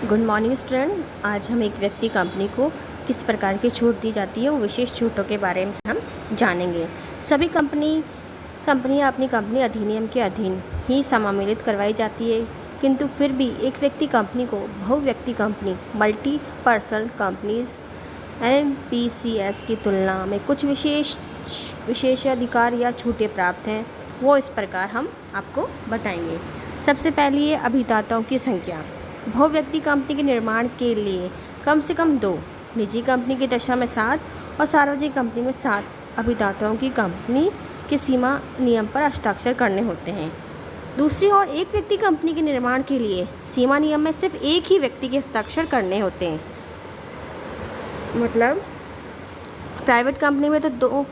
Good morning student. आज हम एक व्यक्ति कंपनी को किस प्रकार की छूट दी जाती है वो विशेष छूटों के बारे में हम जानेंगे। सभी कंपनियां अपनी कंपनी अधिनियम के अधीन ही समामिलित करवाई जाती है, किंतु फिर भी एक व्यक्ति कंपनी को बहुव्यक्ति company multi personal companies MPCS की तुलना में कुछ विशेषाधिकार या छूटें प्राप्त हैं। वो इस प्रकार हम आपको बताएंगे। सबसे पहले ये अभिदाताओं की संख्या। बहुव्यक्ति कंपनी के निर्माण के लिए कम से कम 2, निजी कंपनी की दशा में 7 और सार्वजनिक कंपनी में 7 अभिदाताओं की कंपनी के सीमा नियम पर हस्ताक्षर करने होते हैं। दूसरी ओर एक व्यक्ति कंपनी के निर्माण के लिए सीमा नियम में सिर्फ एक ही व्यक्ति के हस्ताक्षर करने होते हैं। मतलब प्राइवेट कंपनी में तो 2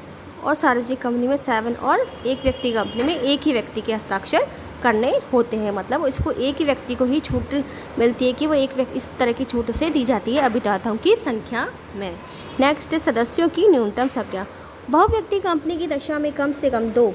और सार्वजनिक कंपनी में 7 और एक व्यक्ति कंपनी में एक ही व्यक्ति के हस्ताक्षर करने होते हैं। मतलब इसको एक ही व्यक्ति को ही छूट मिलती है कि वो एक व्यक्ति, इस तरह की छूट से दी जाती है अभिदाताओं की संख्या में। नेक्स्ट है सदस्यों की न्यूनतम संख्या। बहुव्यक्ति कंपनी की दशा में कम से कम 2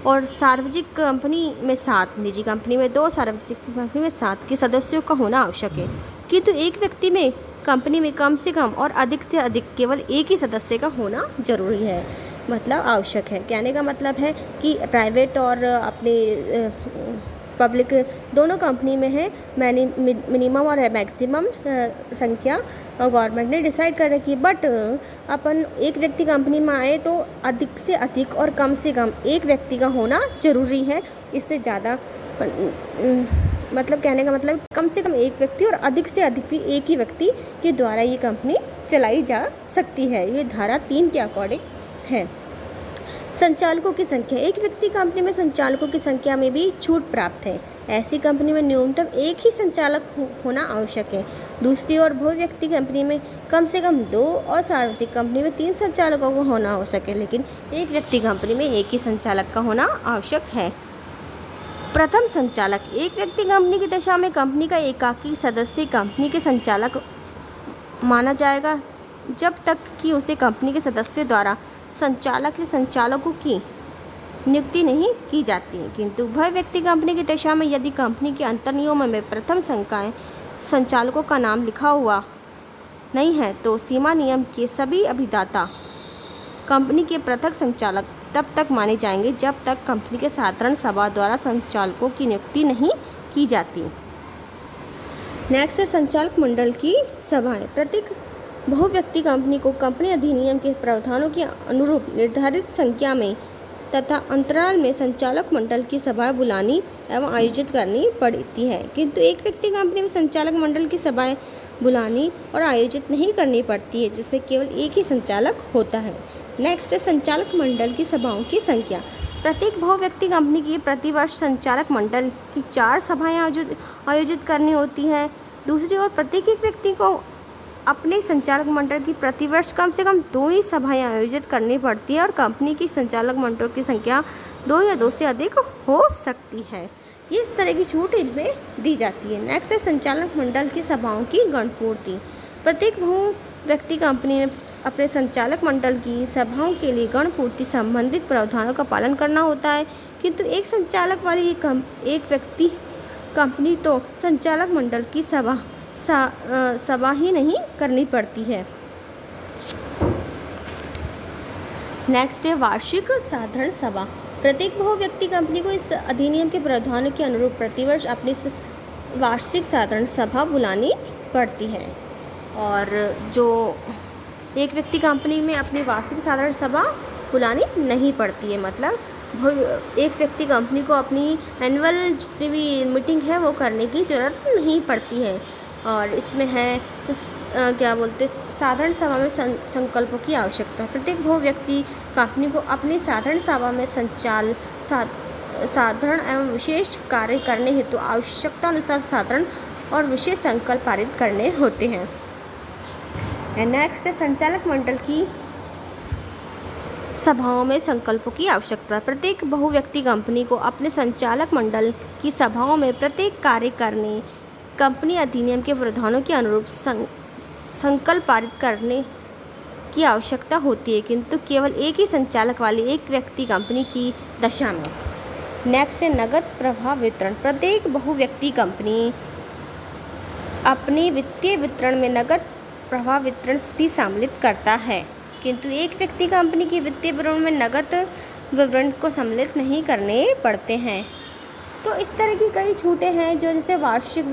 और सार्वजनिक कंपनी में 7, निजी कंपनी में 2 और सार्वजनिक कंपनी में 7 के सदस्यों का होना आवश्यक है, किंतु एक व्यक्ति में कंपनी में कम से कम और अधिक से अधिक केवल एक ही सदस्य का होना जरूरी है, मतलब आवश्यक है। कहने का मतलब है कि प्राइवेट और अपने पब्लिक दोनों कंपनी में है मिनिमम और मैक्सिमम संख्या गवर्नमेंट ने डिसाइड कर रखी है। बट अपन एक व्यक्ति कंपनी में आए तो अधिक से अधिक और कम से कम एक व्यक्ति का होना ज़रूरी है। इससे ज़्यादा मतलब कहने का मतलब कम से कम एक व्यक्ति और अधिक से अधिक भी एक ही व्यक्ति के द्वारा ये कंपनी चलाई जा सकती है। ये धारा 3 के अकॉर्डिंग है। संचालकों की संख्या। एक व्यक्ति कंपनी में संचालकों की संख्या में भी छूट प्राप्त है। ऐसी कंपनी में न्यूनतम एक ही संचालक होना आवश्यक है। दूसरी ओर बहुव्यक्ति कंपनी में कम से कम 2 और सार्वजनिक कंपनी में 3 संचालकों को होना आवश्यक है, लेकिन एक व्यक्ति कंपनी में एक ही संचालक का होना आवश्यक है। प्रथम संचालक। एक व्यक्ति कंपनी की दशा में कंपनी का एकाकी सदस्य कंपनी के संचालक माना जाएगा जब तक कि उसे कंपनी के सदस्य द्वारा संचालक या संचालकों की नियुक्ति नहीं की जाती है। किंतु बहुव्यक्ति कंपनी की दशा में यदि कंपनी के अंतर्नियमों में प्रथम संचालकों का नाम लिखा हुआ नहीं है तो सीमा नियम के सभी अभिदाता कंपनी के पृथक संचालक तब तक माने जाएंगे जब तक कंपनी के साधारण सभा द्वारा संचालकों की नियुक्ति नहीं की जाती। नेक्स्ट है संचालक मंडल की सभाएं। प्रत्येक बहुव्यक्ति कंपनी को कंपनी अधिनियम के प्रावधानों के अनुरूप निर्धारित संख्या में तथा अंतराल में संचालक मंडल की सभाएं बुलानी एवं आयोजित करनी पड़ती है, किंतु एक व्यक्ति कंपनी में संचालक मंडल की सभाएं बुलानी और आयोजित नहीं करनी पड़ती है, जिसमें केवल एक ही संचालक होता है। नेक्स्ट है संचालक मंडल की सभाओं की संख्या। प्रत्येक बहुव्यक्ति कंपनी की प्रतिवर्ष संचालक मंडल की 4 सभाएं आयोजित करनी होती है। दूसरी ओर प्रत्येक एक व्यक्ति को अपने संचालक मंडल की प्रतिवर्ष कम से कम 2 ही सभाएं आयोजित करनी पड़ती है और कंपनी की संचालक मंडल की संख्या 2 या 2 से अधिक हो सकती है। ये इस तरह की छूट इनमें दी जाती है। नेक्स्ट है संचालक मंडल की सभाओं की गणपूर्ति। प्रत्येक बहुव्यक्ति कंपनी में अपने संचालक मंडल की सभाओं के लिए गणपूर्ति संबंधित प्रावधानों का पालन करना होता है, किंतु एक संचालक वाली एक व्यक्ति कंपनी तो संचालक मंडल की सभा ही नहीं करनी पड़ती है। नेक्स्ट है वार्षिक साधारण सभा। प्रत्येक बहुव्यक्ति कंपनी को इस अधिनियम के प्रावधानों के अनुरूप प्रतिवर्ष अपनी वार्षिक साधारण सभा बुलानी पड़ती है, और जो एक व्यक्ति कंपनी में अपनी वार्षिक साधारण सभा बुलानी नहीं पड़ती है। मतलब एक व्यक्ति कंपनी को अपनी एनुअल जितनी भी मीटिंग है वो करने की ज़रूरत नहीं पड़ती है। और इसमें है साधारण सभा में संकल्पों की आवश्यकता। प्रत्येक बहुव्यक्ति कंपनी को अपनी साधारण सभा में साधारण एवं विशेष कार्य करने हेतु आवश्यकता अनुसार साधारण और विशेष संकल्प पारित करने होते हैं। नेक्स्ट है संचालक मंडल की सभाओं में संकल्पों की आवश्यकता। प्रत्येक बहुव्यक्ति कंपनी को अपने संचालक मंडल की सभाओं में प्रत्येक कार्य करने कंपनी अधिनियम के प्रावधानों के अनुरूप संकल्प पारित करने की आवश्यकता होती है, किंतु केवल एक ही संचालक वाली एक व्यक्ति कंपनी की दशा में। नेक्स्ट है नगद प्रवाह वितरण। प्रत्येक बहुव्यक्ति कंपनी अपने वित्तीय विवरण में नकद प्रवाह विवरण भी सम्मिलित करता है, किंतु एक व्यक्ति कंपनी की वित्तीय विवरण में नकद विवरण को सम्मिलित नहीं करने पड़ते हैं। तो इस तरह की कई छूटें हैं जो जैसे वार्षिक